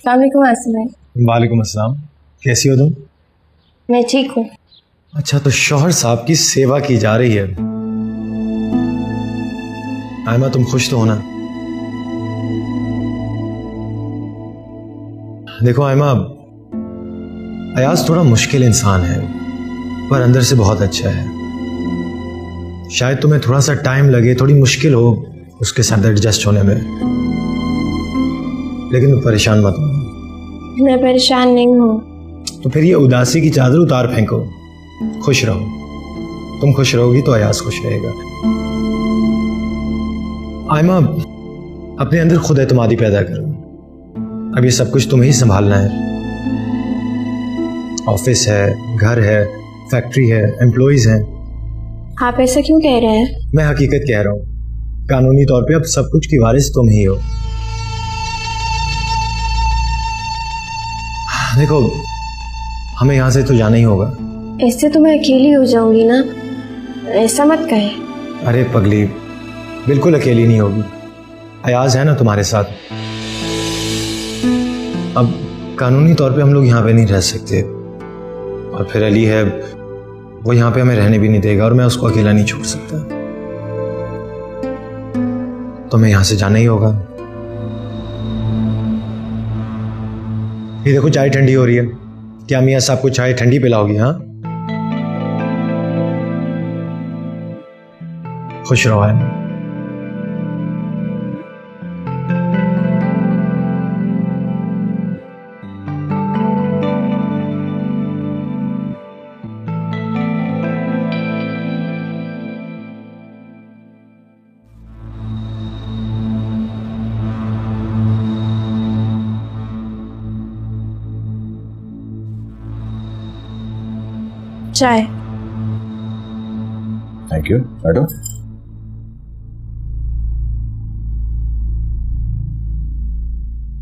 अस्सलामुअलैकुम आसमा। वालेकुम अस्सलाम। कैसी हो तुम? मैं ठीक हूँ। अच्छा, तो शौहर साहब की सेवा की जा रही है। आयमा, तुम खुश तो हो ना? देखो आयमा, अयाज थोड़ा मुश्किल इंसान है पर अंदर से बहुत अच्छा है। शायद तुम्हें थोड़ा सा टाइम लगे, थोड़ी मुश्किल हो उसके साथ एडजस्ट होने में, लेकिन तुम परेशान मत हो। मैं परेशान नहीं हूँ। तो फिर ये उदासी की चादर उतार फेंको, खुश रहो। तुम खुश रहोगी तो अयाज खुश रहेगा। आयमा, अपने अंदर खुद एतमादी पैदा करो। अब ये सब कुछ तुम्हें ही संभालना है। ऑफिस है, घर है, फैक्ट्री है, एम्प्लॉइज हैं। आप ऐसा क्यों कह रहे हैं? मैं हकीकत कह रहा हूँ। कानूनी तौर पे अब सब कुछ की वारिस तुम ही हो। देखो, हमें यहाँ से तो जाना ही होगा। इससे तो मैं अकेली हो जाऊंगी ना, ऐसा मत कहे। अरे पगली, बिल्कुल अकेली नहीं होगी। अयाज है ना तुम्हारे साथ। अब कानूनी तौर पे हम लोग यहाँ पे नहीं रह सकते, और फिर अली है, वो यहाँ पे हमें रहने भी नहीं देगा, और मैं उसको अकेला नहीं छोड़ सकता। तो हमें यहाँ से जाना ही होगा। ये देखो, चाय ठंडी हो रही है। क्या मियाँ साहब को चाय ठंडी पिलाओगी? हाँ, खुश रहो है। चाय। Thank you. बैठो।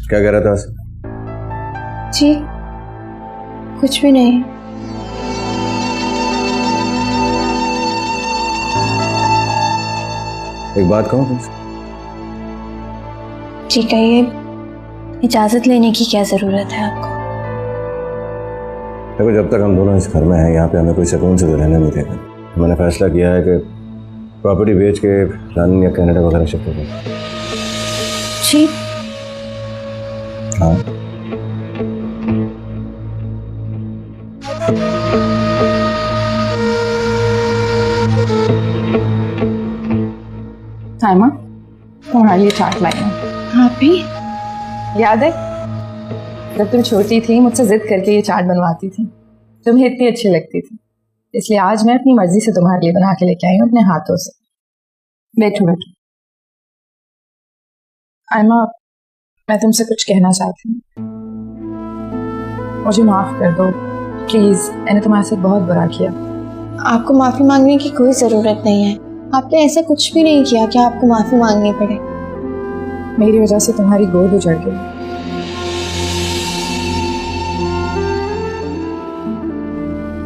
क्या कह रहा था? जी कुछ भी नहीं। एक बात कहूँ तुमसे? जी कहिए। इजाजत लेने की क्या जरूरत है आपको? देखो, जब तक हम दोनों इस घर में हैं, यहाँ पे हमें कोई सुकून से रहने नहीं देगा। मैंने फैसला किया है कि प्रॉपर्टी बेच के लंदन या कनाडा वगैरह शिफ्ट हो जाए। जी? हाँ। आयमा, तुम्हारे लिए चाट लाई हूँ। आप भी? याद है जब तुम छोटी थी, मुझसे जिद करके ये चाट बनवाती थी, तुम्हें इतनी अच्छी लगती थी, इसलिए आज मैं अपनी मर्जी से तुम्हारे लिए बना के लेके आई हूँ, अपने हाथों से। बैठो बैठो। आयमा, मैं तुमसे कुछ कहना चाहती हूँ। मुझे माफ कर दो प्लीज, मैंने तुम्हारे साथ बहुत बुरा किया। आपको माफी मांगने की कोई जरूरत नहीं है। आपने ऐसा कुछ भी नहीं किया कि आपको माफी मांगनी पड़े। मेरी वजह से तुम्हारी गोद उजड़ गई।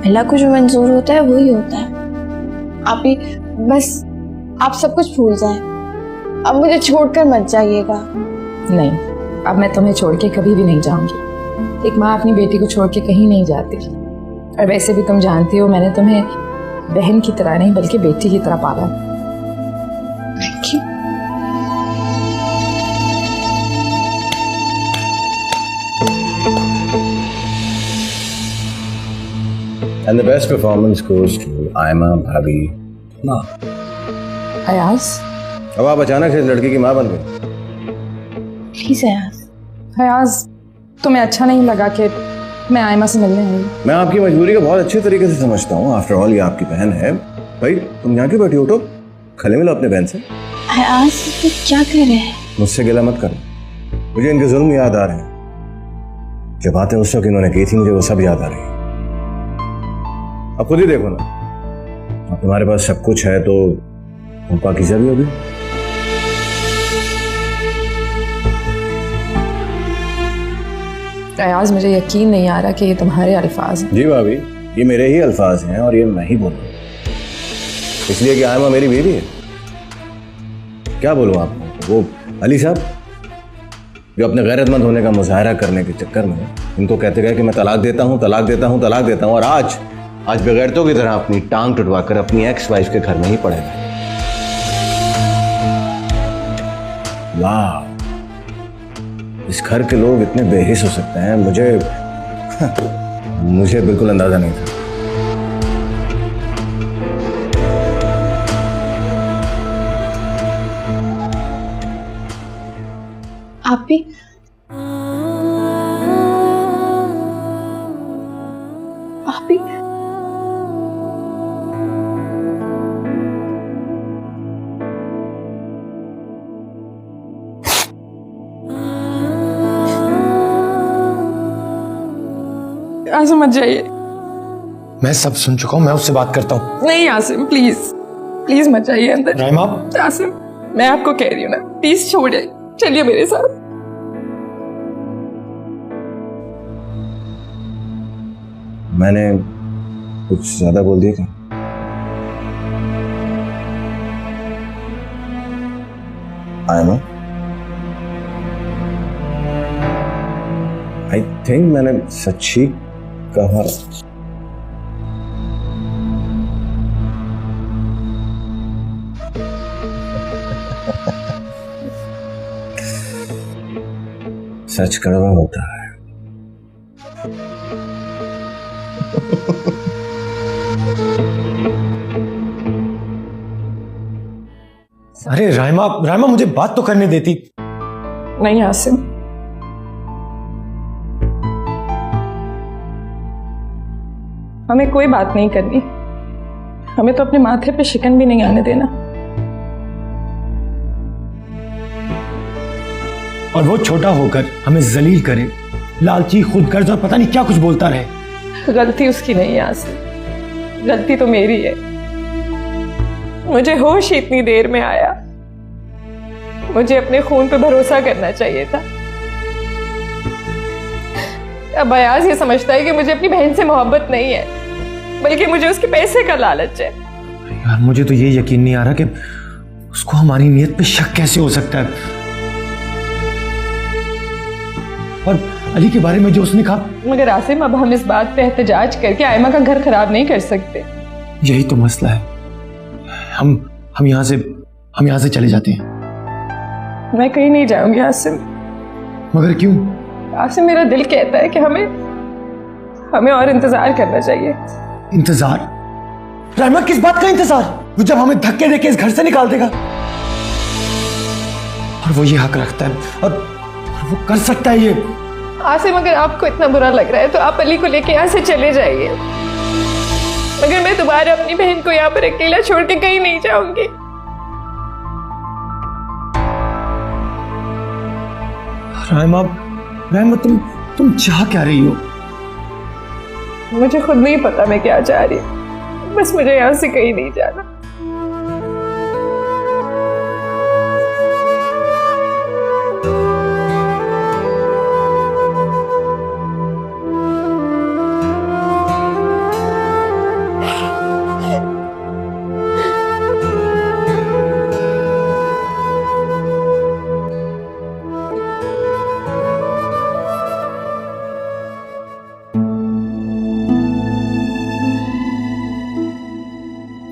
अल्लाह को जो मंजूर होता है वही होता है। आप ही बस, आप सब कुछ भूल जाएं। अब मुझे छोड़कर मत जाइएगा। नहीं, अब मैं तुम्हें छोड़ के कभी भी नहीं जाऊंगी। एक माँ अपनी बेटी को छोड़ के कहीं नहीं जाती। और वैसे भी तुम जानती हो, मैंने तुम्हें बहन की तरह नहीं बल्कि बेटी की तरह पाला। Thank you. And the best performance goes to Aima भाभी माँ। अयाज, अब आप अचानक से इस लड़की की माँ बन गई। प्लीज अयाज। अयाज, तुम्हें अच्छा नहीं लगा कि मैं आयमा से मिलने आई? मैं आपकी मजबूरी को बहुत अच्छे तरीके से समझता हूँ। आफ्टर ऑल ये आपकी बहन है। भाई तुम यहाँ क्यों बैठी? उठो, खले मिलो अपने बहन से। अयाज, तो क्या कर रहे हैं? मुझसे गिला मत करो। मुझे इनके जुल्म याद आ रहे हैं। जो बातें उस वक्त इन्होंने की थी, मुझे वो सब याद आ रही है। अब खुद ही देखो ना, अब तुम्हारे पास सब कुछ है तो तुम पाकीज़ा भी होगी। अयाज, मुझे यकीन नहीं आ रहा कि ये तुम्हारे अल्फाज हैं। जी भाभी, ये मेरे ही अल्फाज हैं और ये मैं ही बोल रहा हूँ, इसलिए कि आयमा मेरी बेबी है। क्या बोलूँ आपको? वो अली साहब, जो अपने गैरतमंद होने का मुजाहरा करने के चक्कर में इनको कहते गए कि मैं तलाक देता हूँ, तलाक देता हूँ, तलाक देता हूँ, और आज बेगैरतों की तरह अपनी टांग टुटवाकर अपनी एक्स वाइफ के घर में ही पड़े गए। वाह, इस घर के लोग इतने बेहिस हो सकते हैं, मुझे बिल्कुल अंदाजा नहीं था। आप भी आसिम मत जाइए। मैं सब सुन चुका हूँ, मैं उससे बात करता हूँ। नहीं आसिम, प्लीज प्लीज मत जाइए अंदर। राइमा, आसिम, मैं आपको कह रही हूँ ना, प्लीज छोड़िए, चलिए मेरे साथ। मैंने कुछ ज्यादा बोल दिया क्या? आयमा, आई थिंक मैंने सच ही कहा। सच कड़वा होता है। अरे राइमा मुझे बात तो करने देती। नहीं आसिम, हमें कोई बात नहीं करनी, हमें तो अपने माथे पे शिकन भी नहीं आने देना। और वो छोटा होकर हमें जलील करे, लालची, खुदगर्ज और पता नहीं क्या कुछ बोलता रहे। गलती उसकी नहीं है आसिम, गलती तो मेरी है। मुझे होश ही इतनी देर में आया, मुझे अपने खून पे भरोसा करना चाहिए था। अब अयाज ये समझता है कि मुझे अपनी बहन से मोहब्बत नहीं है, बल्कि मुझे उसके पैसे का लालच है। यार मुझे तो ये यकीन नहीं आ रहा कि उसको हमारी नीयत पे शक कैसे हो सकता है। और अली के बारे में जो उसने कहा। मगर आसिम, अब हम इस बात पे एहतजाज करके आयमा का घर खराब नहीं कर सकते। यही तो मसला है। हम यहाँ से चले जाते हैं। मैं कहीं नहीं जाऊंगी आसिम। मगर क्यों? आसिम, मेरा दिल कहता है कि हमें और इंतजार करना चाहिए। इंतजार? राइमा, किस बात का इंतजार? वो जब हमें धक्के देके इस घर से निकाल देगा। और वो ये हक रखता है और वो कर सकता है ये। आसिम, अगर आपको इतना बुरा लग रहा है तो आप अली को लेके यहाँ से चले जाइए, मगर मैं दोबारा अपनी बहन को यहाँ पर अकेला छोड़ के कहीं नहीं जाऊंगी। राइमा, तुम चाह क्या रही हो? मुझे खुद नहीं पता मैं क्या चाह रही हूँ, बस मुझे यहाँ से कहीं नहीं जाना।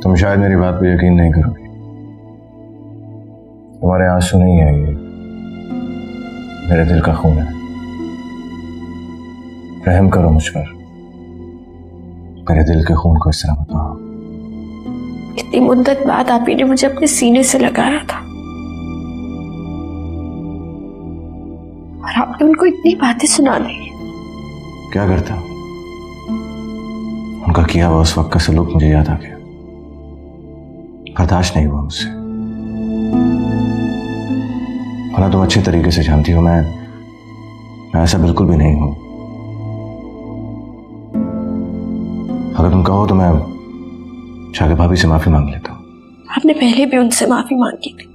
तुम शायद मेरी बात पे यकीन नहीं करोगे। तुम्हारे आंसू नहीं है, ये मेरे दिल का खून है। रहम करो मुझ पर, मेरे दिल के खून को इस तरह बताओ। इतनी मुद्दत बाद आप ही ने मुझे अपने सीने से लगाया था और आपने उनको इतनी बातें सुना दी। क्या करता? उनका किया हुआ उस वक्त का सलूक मुझे याद आ गया। बर्दाश्त नहीं हुआ मुझसे। भला तुम अच्छे तरीके से जानती हो मैं ऐसा बिल्कुल भी नहीं हूं। अगर तुम कहो तो मैं जाके भाभी से माफी मांग लेता हूं। आपने पहले भी उनसे माफी मांगी थी,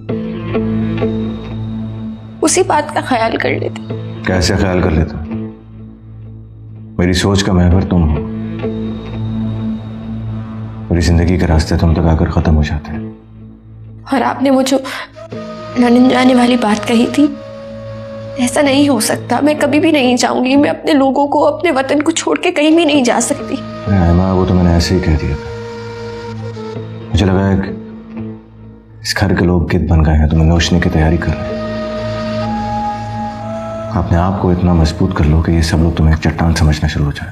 उसी बात का ख्याल कर लेते। कैसे ख्याल कर लेता? मेरी सोच का महवर तुम हो। मेरी जिंदगी के रास्ते तुम तक आकर खत्म हो जाते हैं। और आपने वो जो लंदन जाने वाली बात कही थी, ऐसा नहीं हो सकता। मैं कभी भी नहीं चाहूंगी। मैं अपने लोगों को, अपने वतन को छोड़ के कहीं भी नहीं जा सकती। आयमा, वो तो मैंने ऐसे ही कह दिया था। मुझे लगा है कि इस घर के लोग गिद्ध बन गए हैं, तुम्हें नोचने की तैयारी कर रहे हैं। अपने आप को इतना मजबूत कर लो कि ये सब लोग तुम्हें एक चट्टान समझना शुरू हो जाए।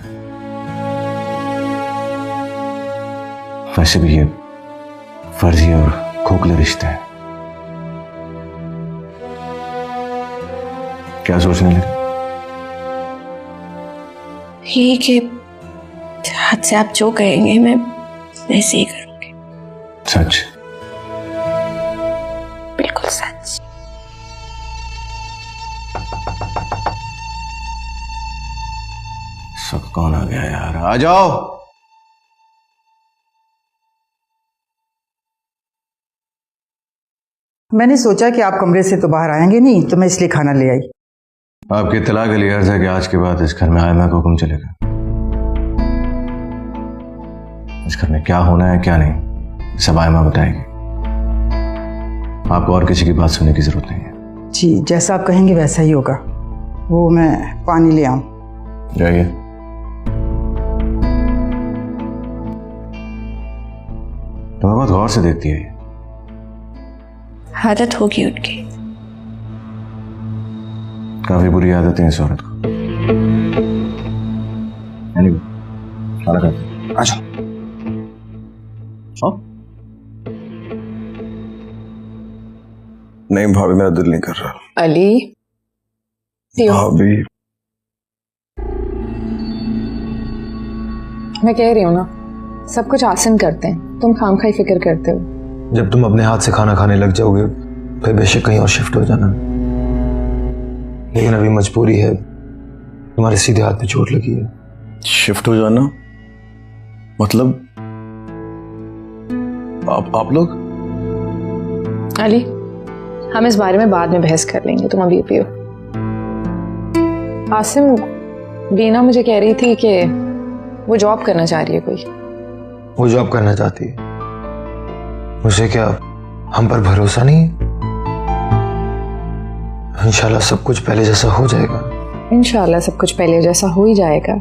वैसे भी ये फर्जी और खोखले रिश्ते हैं। क्या सोचने लगे? यही कि हाथ से आप जो कहेंगे मैं वैसे ही करूंगी। सच? बिल्कुल सच। सब कौन आ गया यार? आ जाओ। मैंने सोचा कि आप कमरे से तो बाहर आएंगे नहीं, तो मैं इसलिए खाना ले आई। आपकी इत्तला के लिए अर्ज है कि आज के बाद इस घर में आयमा का हुक्म चलेगा। इस घर में क्या होना है क्या नहीं सब आयमा बताएगी। आपको और किसी की बात सुनने की जरूरत नहीं है। जी, जैसा आप कहेंगे वैसा ही होगा। वो मैं पानी ले आऊं? जाइए। तुम्हें बहुत गौर से देखती है। आदत होगी उनकी। काफी बुरी आदत है इस औरत को। खाना खाते। आ जाओ। नहीं भाभी, मेरा दिल नहीं कर रहा। अली, भाभी मैं कह रही हूँ ना, सब कुछ आसन करते हैं, तुम खामखाई फिक्र करते हो। जब तुम अपने हाथ से खाना खाने लग जाओगे फिर बेशक कहीं और शिफ्ट हो जाना, लेकिन अभी मजबूरी है। तुम्हारे सीधे हाथ पे चोट लगी है। शिफ्ट हो जाना मतलब आप लोग? अली, हम इस बारे में बाद में बहस कर लेंगे, तुम अभी पियो। आसिम, बीना मुझे कह रही थी कि वो जॉब करना चाह रही है कोई। वो जॉब करना चाहती है, उसे क्या हम पर भरोसा नहीं है? इंशाल्लाह सब कुछ पहले जैसा हो जाएगा। इंशाल्लाह सब कुछ पहले जैसा हो ही जाएगा।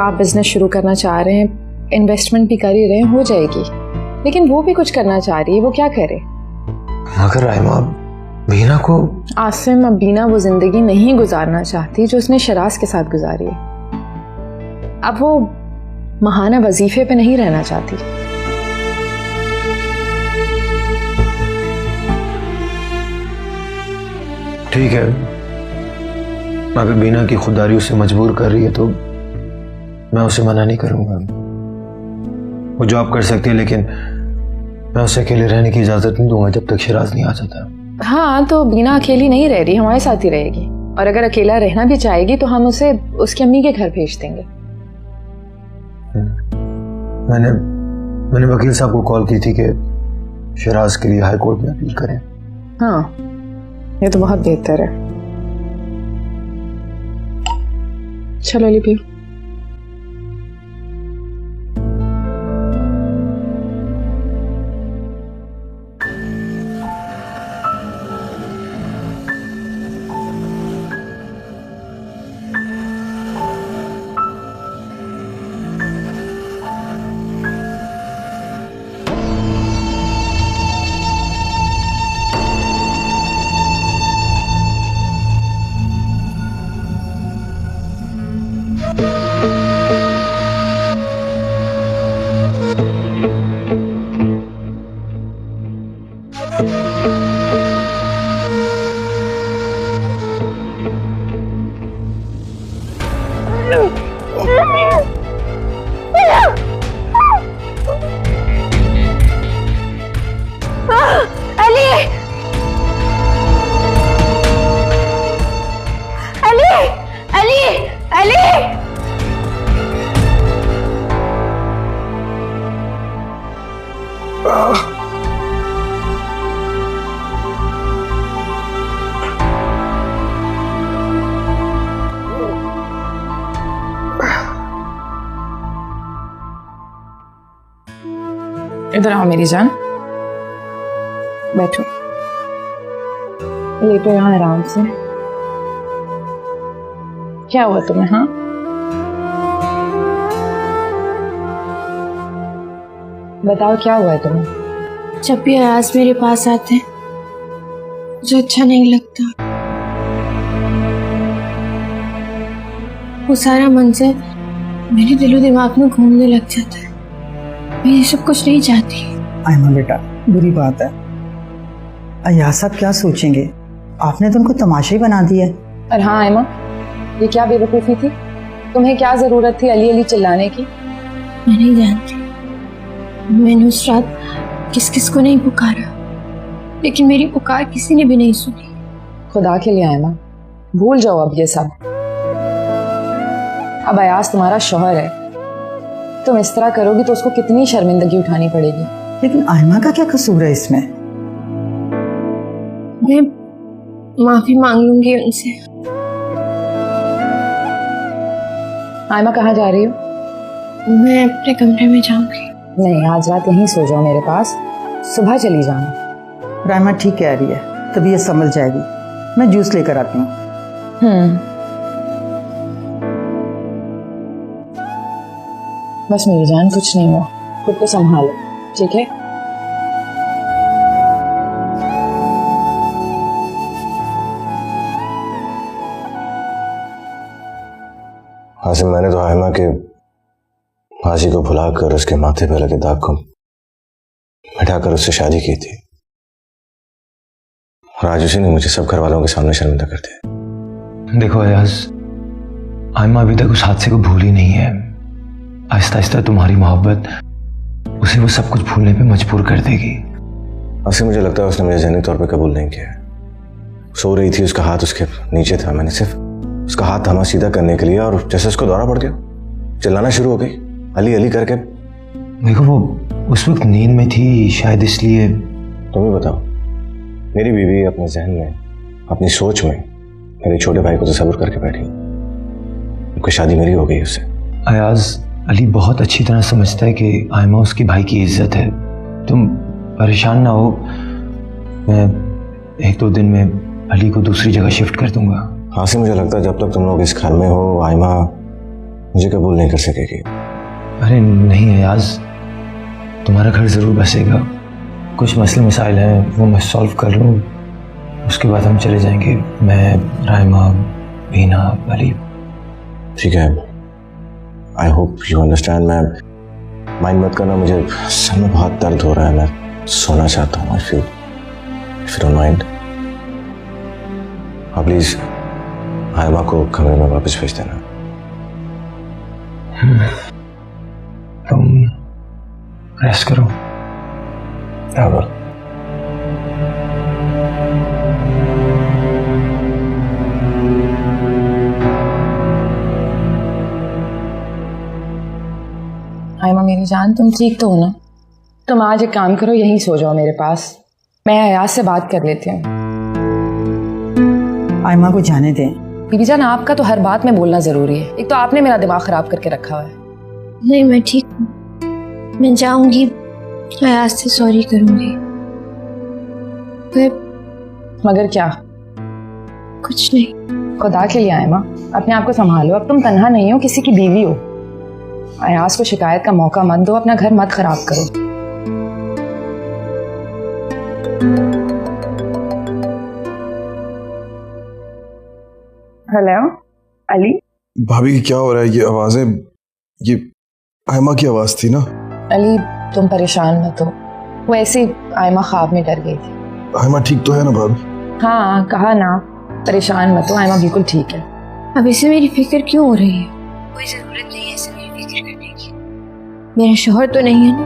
आप बिजनेस शुरू करना चाह रहे हैं, इन्वेस्टमेंट भी कर ही रहे हैं, हो जाएगी। लेकिन वो भी कुछ करना चाह रही है, वो क्या करे? मगर राइमा, बीना को आसिम, अब बीना वो जिंदगी नहीं गुजारना चाहती जो उसने शराज के साथ गुजारी है। अब वो महाना वजीफे पे नहीं रहना चाहती। ठीक है, अगर बीना की खुददारी उसे मजबूर कर रही है तो मैं उसे मना नहीं करूंगा। वो जॉब कर सकती है, लेकिन मैं उसे अकेले रहने की इजाजत नहीं दूंगा जब तक शिराज नहीं आ जाता। हाँ, तो बीना अकेली नहीं रह रही, हमारे साथ ही रहेगी। और अगर अकेला रहना भी चाहेगी तो हम उसे उसकी अम्मी के घर भेज देंगे। मैंने वकील साहब को कॉल की थी कि शिराज के लिए हाई कोर्ट में अपील करें। हाँ, ये तो बहुत बेहतर है। चलो अली पियो। इधर आओ मेरी जान, बैठो, लेटो यहाँ आराम से। क्या हुआ तुम्हें? हाँ, बताओ क्या हुआ है तुम्हें? जब भी अयाज मेरे पास आते हैं मुझे अच्छा नहीं लगता। वो सारा मंजर मेरे दिलो दिमाग में घूमने लग जाता है। मैं ये सब कुछ नहीं चाहती। आयमा बेटा, बुरी बात है। अयाज साहब क्या सोचेंगे? आपने तो उनको तमाशा ही बना दिया है। और हाँ आयमा, ये क्या बेवकूफ़ी थी? तुम्हें क्या ज़रूरत थी अली अली चिल्लाने की? मैं नहीं जानती मैंने उस रात किस किस को नहीं पुकारा, लेकिन मेरी पुकार किसी ने भी नहीं सुनी। खुदा के लिए आयमा, भूल जाओ अब ये सब। अब अयाज तुम्हारा शौहर है, तुम इस तरह करोगी तो उसको कितनी शर्मिंदगी उठानी पड़ेगी। लेकिन आयमा का क्या कसूर है इसमें? मैं माफी मांग लूंगी उनसे। आयमा कहाँ जा रही हो? मैं अपने कमरे में जाऊंगी। नहीं, आज रात यहीं सो जाओ मेरे पास, सुबह चली जाना। रायमा ठीक कह रही है, तबीयत संभल जाएगी। मैं जूस लेकर आती हूँ। बस मेरी जान, कुछ नहीं हुआ, खुद को संभालो, ठीक है? हासिम, मैंने तो आयमा के फांसी को भुलाकर उसके माथे पर लगे दाग को मिटाकर उससे शादी की थी, और आज उसी ने मुझे सब घर वालों के सामने शर्मिंदा कर दिया। देखो अयाज, आयमा अभी तक उस हादसे को भूली नहीं है। आहिस्ता आहिस्ता तुम्हारी मोहब्बत उसे वो सब कुछ भूलने पे मजबूर कर देगी। ऐसे मुझे लगता है उसने मुझे ज़हनी तौर पे कबूल नहीं किया। सो रही थी, उसका हाथ उसके नीचे था, मैंने सिर्फ उसका हाथ थमा सीधा करने के लिए, और जैसे उसको दौरा पड़ गया चिल्लाना शुरू हो गई अली अली करके। देखो वो उस वक्त नींद में थी, शायद इसलिए। तुम ही बताओ, मेरी बीवी अपने जहन में, अपनी सोच में मेरे छोटे भाई को तसव्वुर करके बैठी, उनकी शादी मेरी हो गई उससे। अयाज, अली बहुत अच्छी तरह समझता है कि आयमा उसके भाई की इज्जत है। तुम परेशान ना हो, मैं 1-2 दिन में अली को दूसरी जगह शिफ्ट कर दूंगा। हाँ से मुझे लगता है जब तक तुम लोग इस घर में हो, आयमा मुझे कबूल नहीं कर सकेगी। अरे नहीं अयाज, तुम्हारा घर ज़रूर बसेगा। कुछ मसले मसाइल हैं, वो मैं सॉल्व कर लूँ, उसके बाद हम चले जाएंगे। मैं, रायमा, बीना, अली। ठीक है, आई होप यू अंडरस्टैंड। मैं माइंड मत करना, मुझे सर में बहुत दर्द हो रहा है, मैं सोना चाहता हूँ। I feel, if you don't mind, आप प्लीज आयमा को कमरे में वापस भेज देना। तुम रेस्ट करो। बराबर। आयमा मेरी जान, तुम ठीक तो हो ना? तुम आज एक काम करो, यहीं सो जाओ मेरे पास, मैं अयाज से बात कर लेती हूँ। आयमा को जाने दें। बीबी जान, आपका तो हर बात में बोलना जरूरी है, एक तो आपने मेरा दिमाग खराब करके रखा हुआ है। नहीं, मैं ठीक हूँ, मैं जाऊंगी, अयाज से सॉरी करूंगी। मगर क्या? कुछ नहीं। खुदा के लिए आयमा, अपने आप को संभालो, अब तुम तन्हा नहीं हो, किसी की बीवी हो। अयाज को शिकायत का मौका मत दो, अपना घर मत खराब करो। हेलो अली। भाभी क्या हो रहा है? ये आवाजें, ये आयमा की आवाज थी ना? अली तुम परेशान मत हो, वो ऐसे ही आयमा ख्वाब में डर गई थी। आयमा ठीक तो है ना भाभी? हाँ कहा ना, परेशान मत हो, आयमा बिल्कुल ठीक है। अब इसे मेरी फिक्र क्यों हो रही है? कोई जरूरत नहीं है इसे मेरी फिक्र करने की। मेरा शौहर तो नहीं है ना?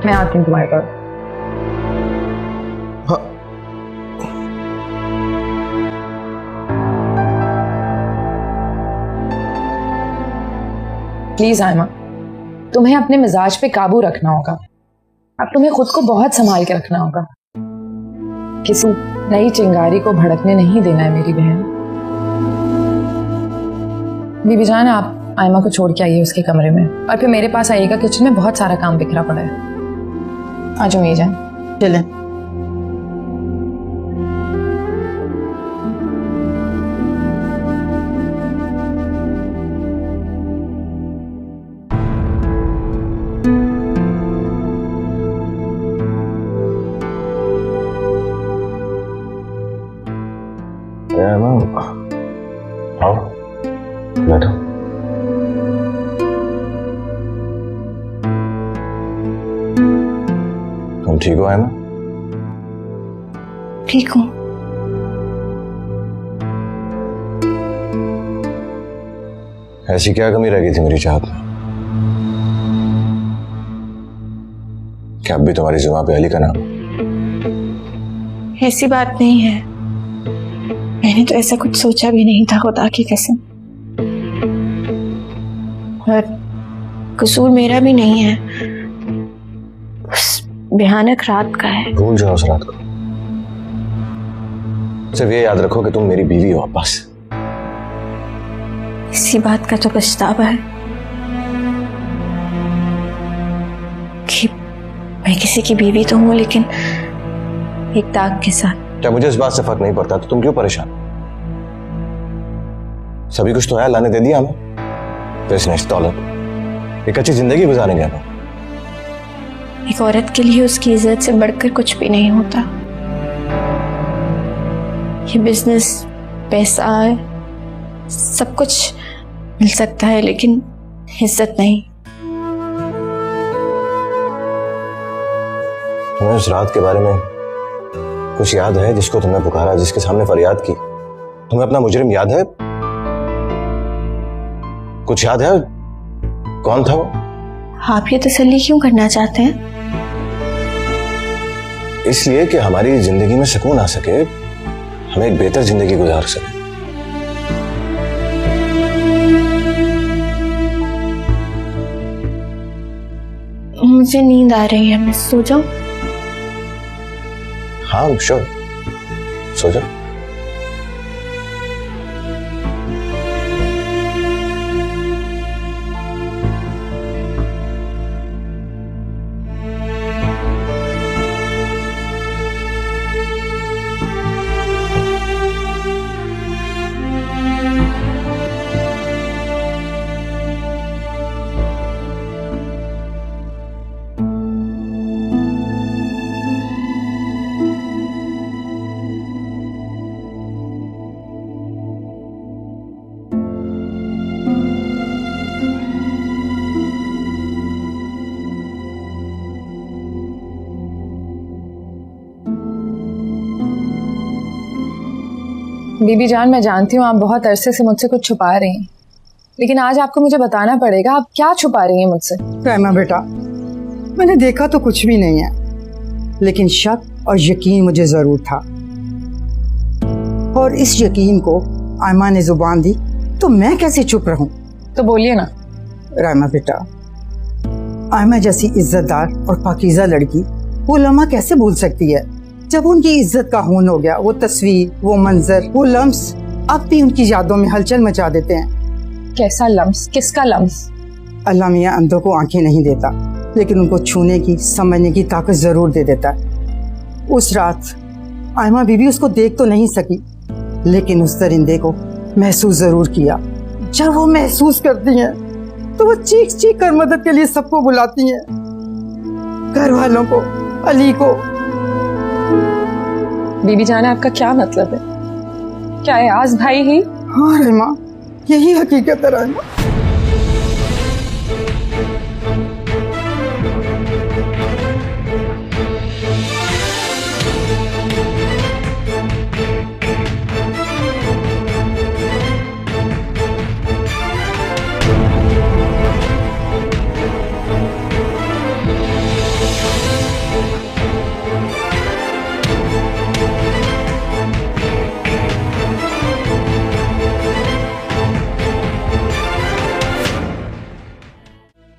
मैं आती हूँ तुम्हारे पास। हाँ। प्लीज आयमा, तुम्हें अपने मिजाज पे काबू रखना होगा। अब तुम्हें खुद को बहुत संभाल के रखना होगा, किसी नई चिंगारी को भड़कने नहीं देना है मेरी बहन। बीबी जान, आप आयमा को छोड़ के आइए उसके कमरे में, और फिर मेरे पास आइएगा, किचन में बहुत सारा काम बिखरा पड़ा है। आ जाओ मेरी जान। चलें। तुम ठीक हो हैमा? ठीक हूँ। ऐसी क्या कमी रह गई थी मेरी चाहत में? क्या अब भी तुम्हारी जुबान पे अली का नाम? ऐसी बात नहीं है, मैंने तो ऐसा कुछ सोचा भी नहीं था, खुदा की कसम। और कसूर मेरा भी नहीं है, उस भयानक रात का है। भूल जाओ उस रात को, सिर्फ ये याद रखो कि तुम मेरी बीवी हो बस। इसी बात का तो पछतावा है कि मैं किसी की बीवी तो हूं, लेकिन एक दाग के साथ। क्या मुझे इस बात से फर्क नहीं पड़ता तो तुम क्यों परेशान? सभी कुछ तो है, अल्लाह ने दे दिया हमें। बिजनेस, दौलत, एक अच्छी जिंदगी गुजारेंगे हम। एक औरत के लिए उसकी इज्जत से बढ़कर कुछ भी नहीं होता। ये बिजनेस, पैसा, सब कुछ मिल सकता है, लेकिन इज्जत नहीं। तुम्हें उस रात के बारे में कुछ याद है जिसको तुमने पुकारा, जिसके सामने फरियाद की? तुम्हें अपना मुजरिम याद है? कुछ याद है? कौन था वो? आप ये तसल्ली क्यों करना चाहते हैं? इसलिए कि हमारी जिंदगी में सुकून आ सके, हमें एक बेहतर जिंदगी गुजार सके। मुझे नींद आ रही है, मैं सो जाऊं? हाँ श्योर, सो जाओ। बीबी जान, मैं जानती हूँ आप बहुत अरसे से मुझसे कुछ छुपा रही हैं, लेकिन आज आपको मुझे बताना पड़ेगा आप क्या छुपा रही हैं मुझसे। रहमा बेटा, मैंने देखा तो कुछ भी नहीं है, लेकिन शक और यकीन मुझे जरूर था, और इस यकीन को आयमा ने जुबान दी तो मैं कैसे चुप रहूं? तो बोलिए ना। रहमा बेटा, आयमा जैसी इज्जतदार और पाकीज़ा लड़की वो लम्हा कैसे भूल सकती है जब उनकी इज्जत का खून हो गया। वो तस्वीर, वो मंजर, वो लम्स अब भी उनकी यादों में हलचल मचा देते हैं। कैसा लम्स? किसका लम्स? अल्लाह मियाँ अंधों को आंखें नहीं देता, लेकिन उनको छूने की, समझने की ताकत जरूर दे देता है। उस रात आयमा बीबी उसको देख तो नहीं सकी, लेकिन उस दरिंदे को महसूस जरूर किया। जब वो महसूस करती हैं तो वो चीख चीख कर मदद के लिए सबको बुलाती हैं, घर वालों को, अली को। बीबी जान, आपका क्या मतलब है? क्या अयाज भाई ही? हाँ रहमा, यही हकीकत है रहमा।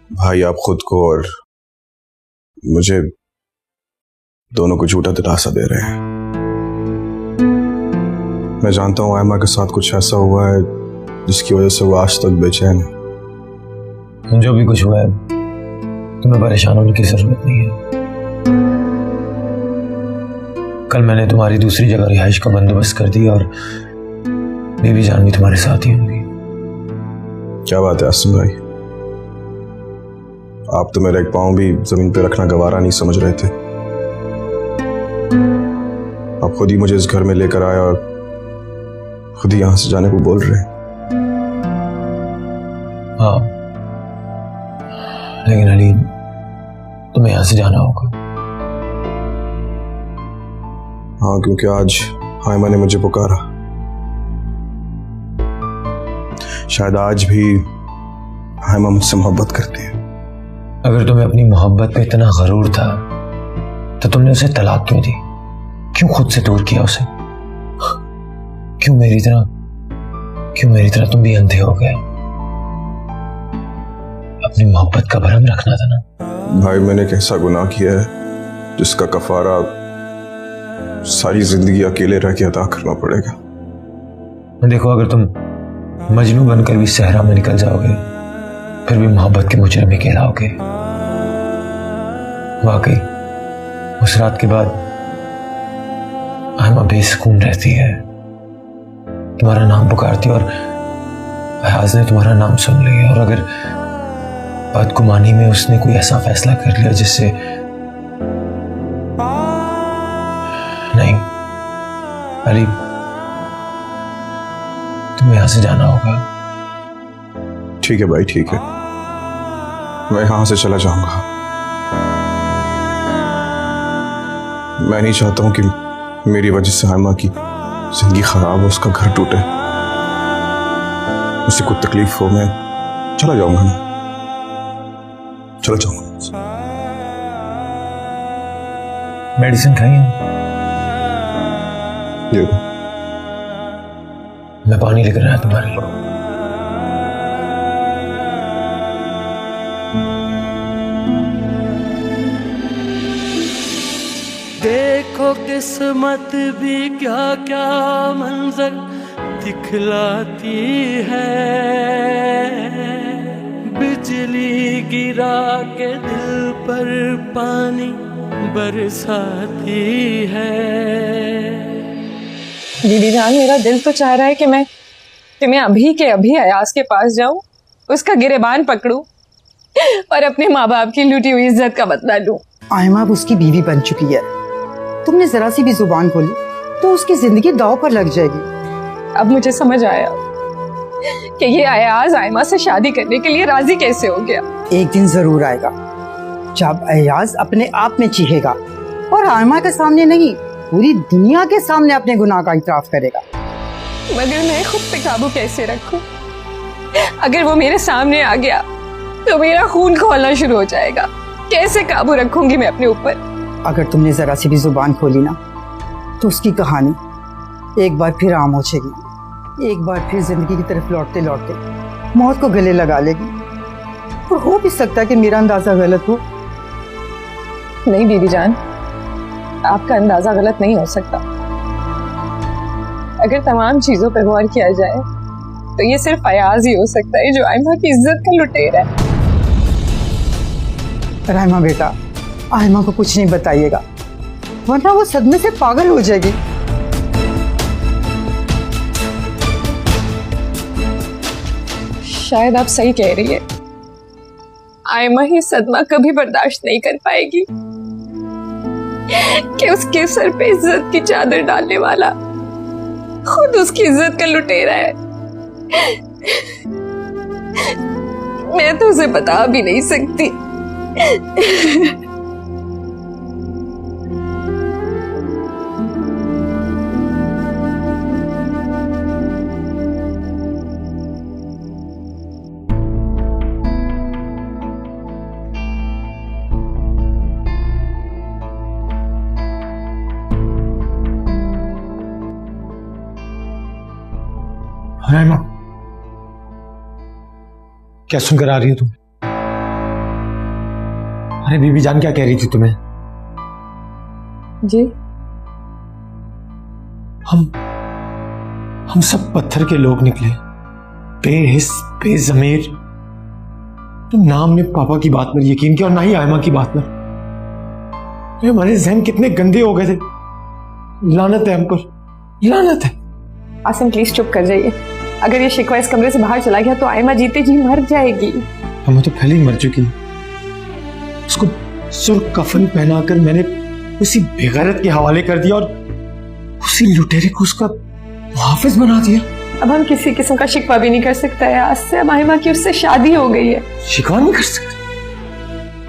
भाई, आप खुद को और मुझे दोनों को झूठा दिलासा दे रहे हैं। मैं जानता हूं आयमा के साथ कुछ ऐसा हुआ है जिसकी वजह से वो आज तक बेचैन है। जो भी कुछ हुआ है तुम्हें परेशान होने की जरूरत नहीं है। कल मैंने तुम्हारी दूसरी जगह रिहाइश का बंदोबस्त कर दिया और बीबी जान भी तुम्हारे साथ ही होंगी। क्या बात है आसिम भाई, आप तो मेरा एक पाँव भी जमीन पे रखना गवारा नहीं समझ रहे थे। आप खुद ही मुझे इस घर में लेकर आए और खुद ही यहां से जाने को बोल रहे हैं। हाँ, लेकिन अली तुम्हें यहां से जाना होगा। हाँ, क्योंकि आज आयमा ने मुझे पुकारा। शायद आज भी आयमा मुझसे मोहब्बत करती है। अगर तुम्हें अपनी मोहब्बत पे इतना गरूर था तो तुमने उसे तलाक क्यों दी? क्यों खुद से दूर किया उसे? क्यों मेरी तरह तुम भी अंधे हो गए? अपनी मोहब्बत का भरम रखना था ना। भाई, मैंने एक ऐसा गुनाह किया है जिसका कफारा सारी जिंदगी अकेले रह के अदा करना पड़ेगा। देखो, अगर तुम मजनू बनकर भी सहरा में निकल जाओगे फिर भी मोहब्बत के मुजरिम ही कहलाओगे। वाकई उस रात के बाद आयमा बेसुकून रहती है, तुम्हारा नाम पुकारती और अयाज ने तुम्हारा नाम सुन लिया, और अगर बदगुमानी में उसने कोई ऐसा फैसला कर लिया जिससे नहीं अली, तुम्हें यहां से जाना होगा। ठीक है भाई, ठीक है, मैं यहां से चला जाऊंगा। मैं नहीं चाहता हूं कि मेरी वजह से आयमा की जिंदगी खराब हो, उसका घर टूटे, उसे कुछ तकलीफ हो। मैं चला जाऊंगा, चला जाऊंगा। मेडिसिन खाई है? ये लो। मैं पानी लेकर आया तुम्हारे लिए। देखो किस्मत भी क्या क्या मंजर दिखलाती है, बिजली गिरा के दिल पर पानी बरसाती है। दीदी जान, मेरा दिल तो चाह रहा है कि मैं अभी के अभी अयाज के पास जाऊं, उसका गिरेबान पकड़ूं और अपने माँ बाप की लूटी हुई इज्जत का बदला लूं। आयमा अब उसकी बीवी बन चुकी है। तुमने जरा सी भी जुबान खोली तो उसकी जिंदगी दांव पर लग जाएगी। अब मुझे समझ आया कि ये अयाज आयमा से शादी करने के लिए राजी कैसे हो गया। एक दिन जरूर आएगा जब अयाज अपने आप में चीखेगा और आयमा के सामने नहीं, पूरी दुनिया के सामने अपने गुनाह का इतराफ करेगा। मगर मैं खुद पे काबू कैसे रखूं? अगर वो मेरे सामने आ गया तो मेरा खून खौलना शुरू हो जाएगा। कैसे काबू रखूंगी मैं अपने ऊपर? अगर तुमने जरा सी भी जुबान खोली ना तो उसकी कहानी एक बार फिर आम हो जाएगी। एक बार फिर जिंदगी की तरफ लौटते लौटते मौत को गले लगा लेगी। और हो भी सकता है कि मेरा अंदाजा गलत हो। नहीं बीबी जान, आपका अंदाजा गलत नहीं हो सकता। अगर तमाम चीजों पर गौर किया जाए तो ये सिर्फ अयाज ही हो सकता है जो आयमा की इज्जत का लुटेरा है। रायमा बेटा, आयमा को कुछ नहीं बताइएगा वरना वो सदमे से पागल हो जाएगी। शायद आप सही कह रही है। आयमा ही सदमा कभी बर्दाश्त नहीं कर पाएगी कि उसके सर पे इज्जत की चादर डालने वाला खुद उसकी इज्जत का लुटेरा है। मैं तो उसे बता भी नहीं सकती। रायमा, क्या सुनकर आ रही हो तुम? अरे बीबी जान क्या कह रही थी तुम्हें? जी, हम सब पत्थर के लोग निकले, बेहिस बेज़मीर। तुम ना हमने पापा की बात पर यकीन किया और ना ही आयमा की बात पर। हमारे जहन कितने गंदे हो गए थे। लानत है हम पर, लानत है। आसिम प्लीज चुप कर जाइए। अगर ये शिकवा इस कमरे से बाहर चला गया तो आयमा जीते जी मर जाएगी। हम तो पहले ही मर चुकी है। उसको सुर्ख कफन पहनाकर मैंने उसी बेगैरत के हवाले कर दिया और उसी लुटेरे को उसका मुहाफिज बना दिया। अब हम किसी किस्म का शिकवा भी नहीं कर सकते हैं। आज से अब आयमा की उससे शादी हो गई है। शिकवा नहीं कर सकते?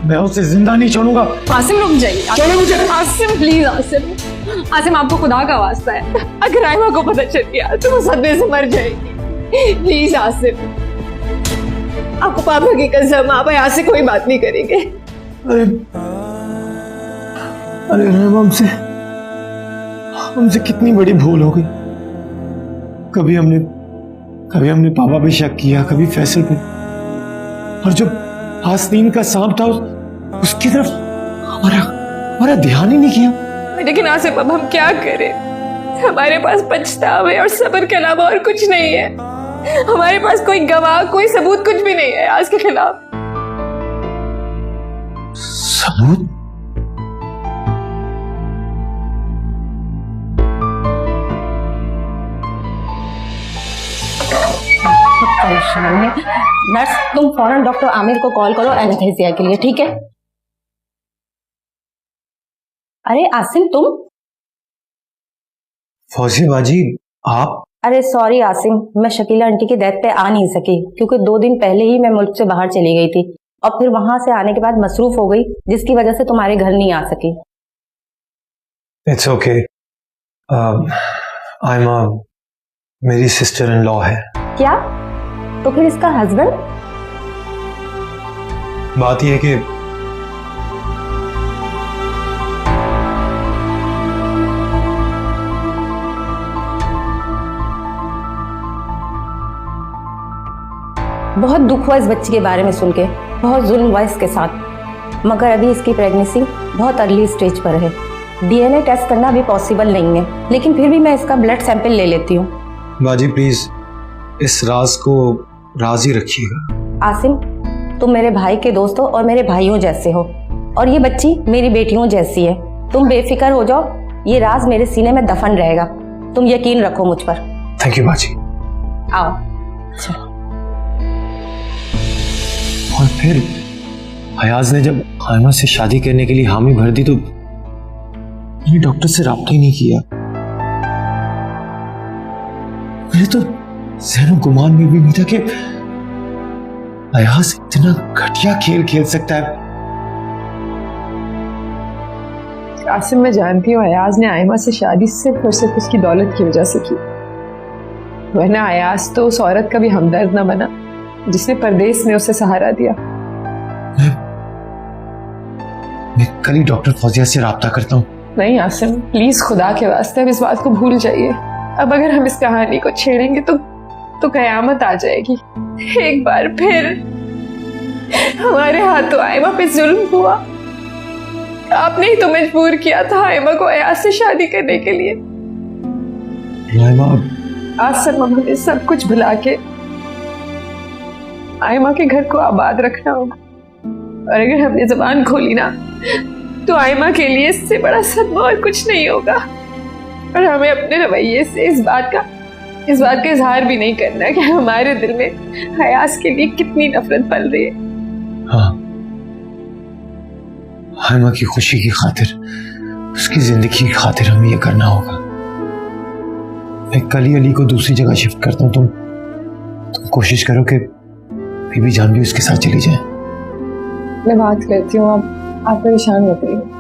मैं उसे जिंदा नहीं छोड़ूंगा। आसिम रुक जाइए। चलो मुझे। आसिम प्लीज आसिम। आसिम आपको खुदा का वास्ता है, अगर आयमा को पता चल गया तो वो सदमे से मर जाएगी। प्लीज आसिम, आपको पापा की कसम, आप यहाँ से कोई बात नहीं करेंगे। अरे अरे रहमा, हमसे कितनी बड़ी भूल हो गई। कभी हमने पापा पे शक किया, कभी फैसल पे, और जो आस्तीन का सांप था उसकी तरफ हमारा ध्यान ही नहीं किया। लेकिन आसिफ अब हम क्या करें? हमारे पास पछतावे और सब्र के अलावा और कुछ नहीं है। हमारे पास कोई गवाह, कोई सबूत, कुछ भी नहीं है आज के खिलाफ। सबूत? परेशान है। नर्स, तुम फौरन डॉक्टर आमिर को कॉल करो एनेस्थीसिया के लिए, ठीक है? अरे आसिम, तुम? फौजिया बाजी, आप? अरे सॉरी आसिम, मैं शकीला आंटी की डेथ पे आ नहीं सकी क्योंकि 2 दिन पहले ही मैं मुल्क से बाहर चली गई थी और फिर वहां से आने के बाद मसरूफ हो गई, जिसकी वजह से तुम्हारे घर नहीं आ सकी। It's okay. आयमा मेरी सिस्टर इन लॉ है। क्या? तो फिर इसका हस्बैंड? बात यह है कि बहुत दुख हुआ इस बच्ची के बारे में सुन के, बहुत जुल्म हुआ इसके साथ, मगर अभी इसकी प्रेगनेंसी बहुत अर्ली स्टेज पर है। डीएनए टेस्ट करना अभी पॉसिबल नहीं है, लेकिन फिर भी मैं इसका ब्लड सैंपल ले लेती हूँ। बाजी प्लीज इस राज को राज ही रखिएगा। आसिम, तुम मेरे भाई के दोस्त हो और मेरे भाइयों जैसे हो, और ये बच्ची मेरी बेटियों जैसी है। तुम बेफिक्र हो जाओ, ये राज मेरे सीने में दफन रहेगा। तुम यकीन रखो मुझ पर। थैंक यू बाजी। आओ। और फिर अयाज ने जब आयमा से शादी करने के लिए हामी भर दी तो मैंने डॉक्टर से राब्ता ही नहीं किया। मेरे तो ज़हनो गुमान में भी नहीं था कि अयाज इतना घटिया खेल खेल सकता है। आसिम, मैं जानती हूँ अयाज ने आयमा से शादी सिर्फ और सिर्फ उसकी दौलत की वजह से की, वरना अयाज तो उस औरत का भी हमदर्द न बना जिसने परदेश में उसे सहारा दिया। मैं कल ही डॉक्टर फौजिया से राब्ता करता हूँ। नहीं आसिम, प्लीज खुदा के वास्ते अब इस बात को भूल जाइए। अब अगर हम इस कहानी को छेड़ेंगे तो कयामत आ जाएगी। एक बार फिर हमारे हाथों आयमा पे जुल्म हुआ। आपने ही तो मजबूर किया था आयमा को अयाज से शादी करने के लिए। आसिम, हमें सब कुछ भुला के आयमा के घर को आबाद रखना होगा, और अगर हमने जुबान खोली ना तो आयमा के लिए इससे बड़ा सदमा और कुछ नहीं होगा। और हमें अपने रवैये से इस बात का इजहार भी नहीं करना कि हमारे दिल में अयाज के लिए कितनी नफरत पल रही है। हाँ, आयमा की खुशी की खातिर, उसकी जिंदगी की खातिर हमें यह करना होगा। मैं कल ही अली को दूसरी जगह शिफ्ट करता हूँ। तुम कोशिश करो कि बीबी जान भी उसके साथ चली जाए। मैं बात करती हूँ, आप परेशान मत रहिए।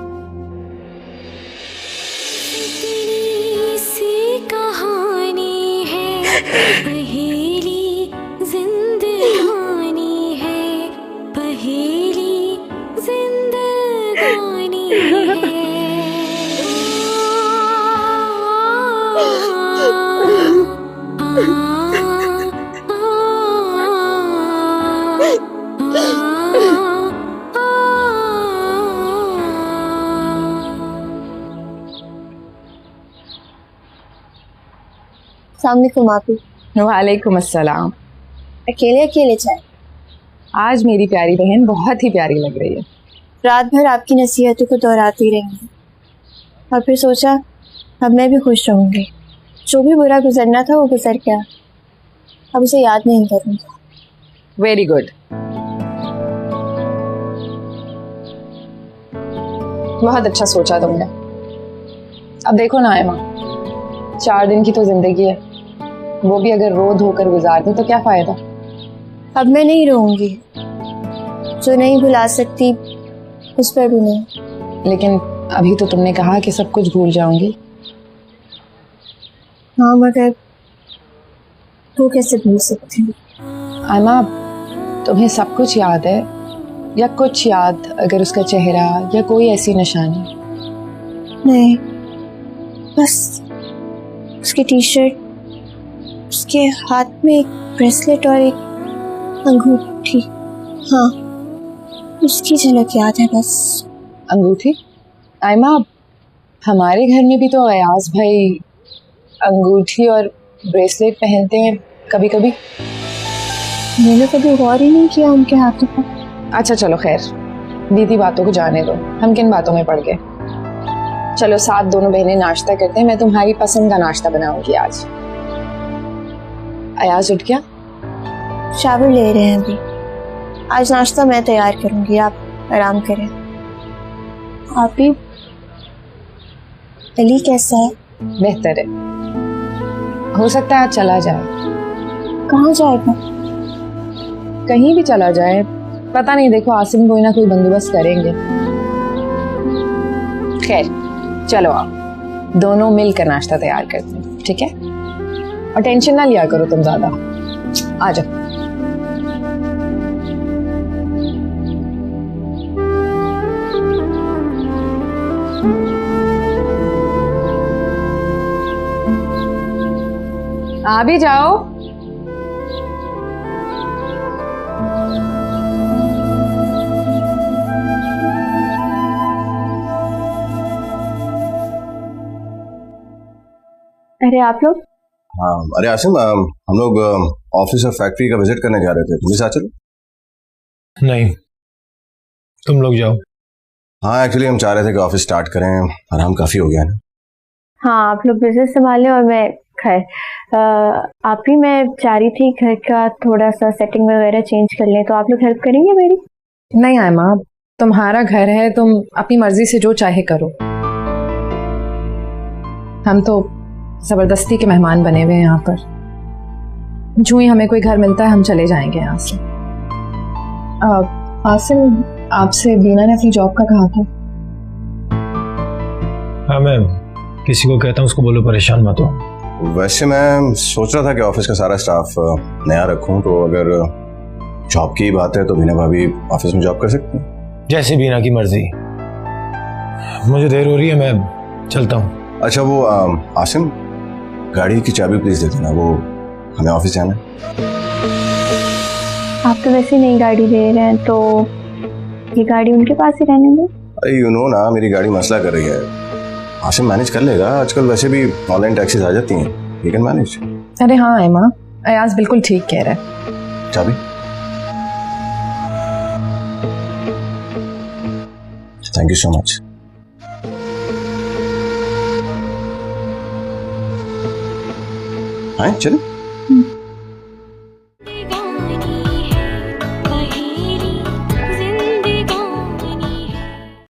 पहेली जिंदगानी है, पहेली जिंदगानी है। अस्सलामुअलैकुम आपी। वालेकुम अस्सलाम। अकेले अकेले चाय? आज मेरी प्यारी बहन बहुत ही प्यारी लग रही है। रात भर आपकी नसीहतों को दोहराती रही और फिर सोचा अब मैं भी खुश रहूंगी। जो भी बुरा गुजरना था वो गुजर गया, अब उसे याद नहीं करूंगा। वेरी गुड, बहुत अच्छा सोचा तुमने। अब देखो ना आयमा, 4 दिन की तो जिंदगी है, वो भी अगर रो धोकर गुजार दे तो क्या फायदा। अब मैं नहीं रहूंगी। जो नहीं भुला सकती उस पर भी नहीं। लेकिन अभी तो तुमने कहा कि सब कुछ भूल जाऊंगी। हाँ, मगर वो कैसे भूल सकती हूँ? आयमा, तुम्हें सब कुछ याद है या कुछ याद, अगर उसका चेहरा या कोई ऐसी निशानी? नहीं, बस उसकी टी शर्ट, उसके हाथ में एक ब्रेसलेट और एक अंगूठी। हाँ, उसकी झलक याद है बस। अंगूठी? आयमा, हमारे घर में भी तो अयाज भाई अंगूठी और ब्रेसलेट पहनते हैं कभी कभी। मैंने कभी गौर ही नहीं किया उनके हाथों पर। अच्छा चलो खैर, बीती बातों को जाने दो, हम किन बातों में पड़ गए। चलो साथ दोनों बहनें नाश्ता करते हैं, मैं तुम्हारी पसंद का नाश्ता बनाऊंगी आज। अयाज उठ गया? शावर ले रहे हैं अभी। आज नाश्ता मैं तैयार करूंगी, आप आराम करें। आप भी? अली कैसा है? बेहतर है, हो सकता है आज चला जाए। कहाँ जाएगा? कहीं भी चला जाए, पता नहीं, देखो आसिम कोई ना कोई बंदोबस्त करेंगे। खैर चलो आप दोनों मिलकर नाश्ता तैयार करते हैं, ठीक है? और टेंशन ना लिया करो तुम ज्यादा। आ जाओ। आ भी जाओ। अरे आप लोग? हाँ, अरे आसिम, हम लोग ऑफिस और फैक्ट्री का विजिट करने जा रहे थे, तुम भी साथ चलो। नहीं, तुम लोग जाओ। हाँ, एक्चुअली हम चाह रहे थे कि ऑफिस स्टार्ट करें, आराम काफी हो गया ना। हाँ, आप लोग बिजनेस संभालें और मैं खैर आप ही, मैं चाह रही थी घर का थोड़ा सा सेटिंग वगैरह चेंज कर लें, तो आप लोग हेल्प करेंगे मेरी? नहीं आयमा, तुम्हारा घर है, तुम अपनी मर्जी से जो चाहे करो। हम तो जबरदस्ती के मेहमान बने हुए हैं यहाँ पर। जो ही हमें कोई घर मिलता है हम चले जाएंगे यहाँ से। आसिम, आपसे बीना ने अपनी जॉब का कहा था। हाँ, मैं किसी को कहता हूँ, उसको बोलो परेशान मत हो। वैसे मैं सोच रहा था कि ऑफिस का सारा स्टाफ नया रखूं, तो अगर जॉब की बात है तो बीना भाभी ऑफिस में जॉब कर सकती हैं। जैसे बीना की मर्जी। मुझे देर हो रही है, मैं चलता हूँ। अच्छा वो आसिम, गाड़ी की चाबी प्लीज दे देना, वो हमें ऑफिस जाना है। आप तो वैसे नई गाड़ी ले रहे हैं, तो ये गाड़ी उनके पास ही रहने दो। अरे यू नो ना, मेरी गाड़ी मसला कर रही है। आसिम मैनेज कर लेगा, आजकल वैसे भी ऑनलाइन टैक्सीज आ जाती हैं, यू कैन मैनेज। अरे हाँ आयमा, अयाज बिल्कुल ठीक कह रहा है। चाबी? Thank you so much. हाँ चलो।